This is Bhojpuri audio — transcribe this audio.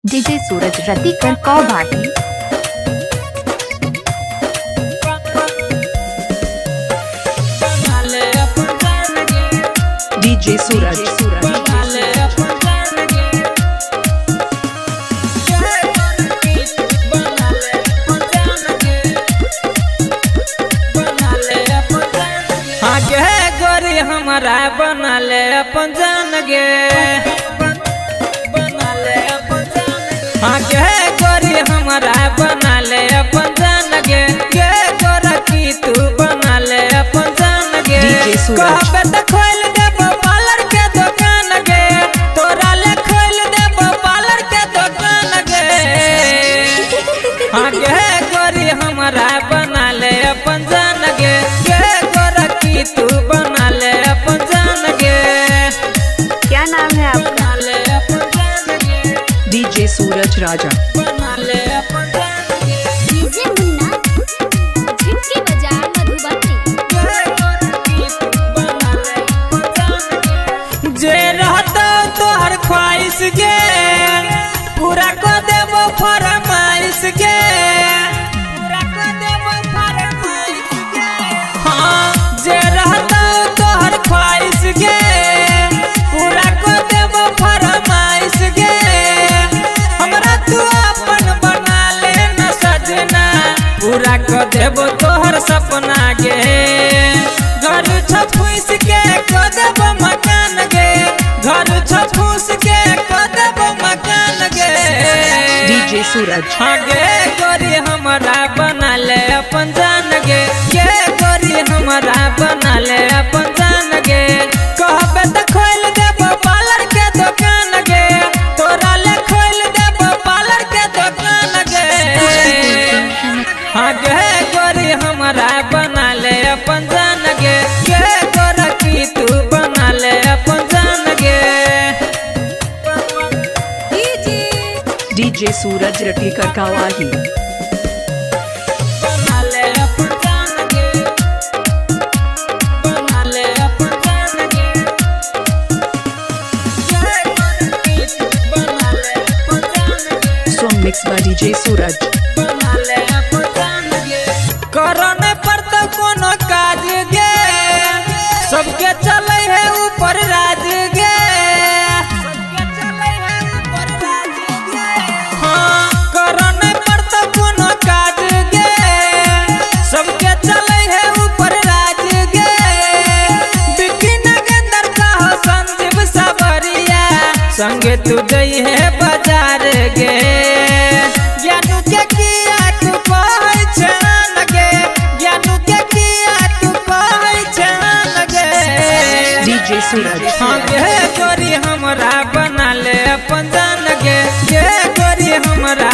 डीजे सूरज रतिकर कौबाटी। डीजे सूरज गोरी हमारा बना ले अपन जान गे, हाँ गे गोरी हमारा बना ले अपन जान गे, गे गोरा की तू बना ले अपन जान गे। कहबे त खोल देबो पार्लर के दुकान गे, तोरा ले खोल देबो पार्लर के दुकान गे। हाँ गे गोरी हमारा बना ले अपन जान गे, गे गोरा की तू बना ले अपन जान गे। क्या नाम है आपका? डीजे सूरज राजा। बना ले अपन जान गे। डीजे मुन्ना झिटकी बाजार मधुबनी। जे रहता तोहर ख्वाहिश गे, पूरा को देबो फरमाइश गे, पूरा को देबो फरमाइश गे। हाँ जे रहता तोहर ख्वाहिश गे, पूरा को देबो फरमाइश गे। हमरा तू अपन बना ले न सजना, पूरा को देबो तोहर सपना गे। घर छफूस के को देबो मकान गे, घर छफूस के को देबो मकान गे। डीजे सूरज। हाँ गे गोरी हमारा बना ले अपन जान गे, गे गोरी हमारा बना ले अपन जान गे। कहबे त खोल देबो पार्लर के दुकान गे, तोरा ले खोल देबो पार्लर के दुकान गे। हाँ गे गोरी हमारा बना ले अपन जान गे, गे गोरा की तू बना ले अपन जान गे। डीजे सूरज रतिकर कौबाटी। बना ले अपन जान गे, बना ले अपन जान गे। गे गोरा की तू बना ले अपन जान गे। सॉन्ग मिक्स बाय डीजे सूरज। बना ले अपन जान गे। करने पर तो कोनो काज गे, सबके चले है ऊपर राज गे, सबके चले है ऊपर राज गे। हाँ करने पर तो कोनो काज गे, सबके चले है ऊपर राज गे। बिकी नगेंदर कहो संजीव सबरिया, संगे तू गई है बाजार गे। ज्ञानू के किया तू पहचान गे, ज्ञानू के किया तू पहचान गे। डीजे सूरज। हाँ गे गोरी हमारा बना ले अपन जान गे, गे गोरी हमारा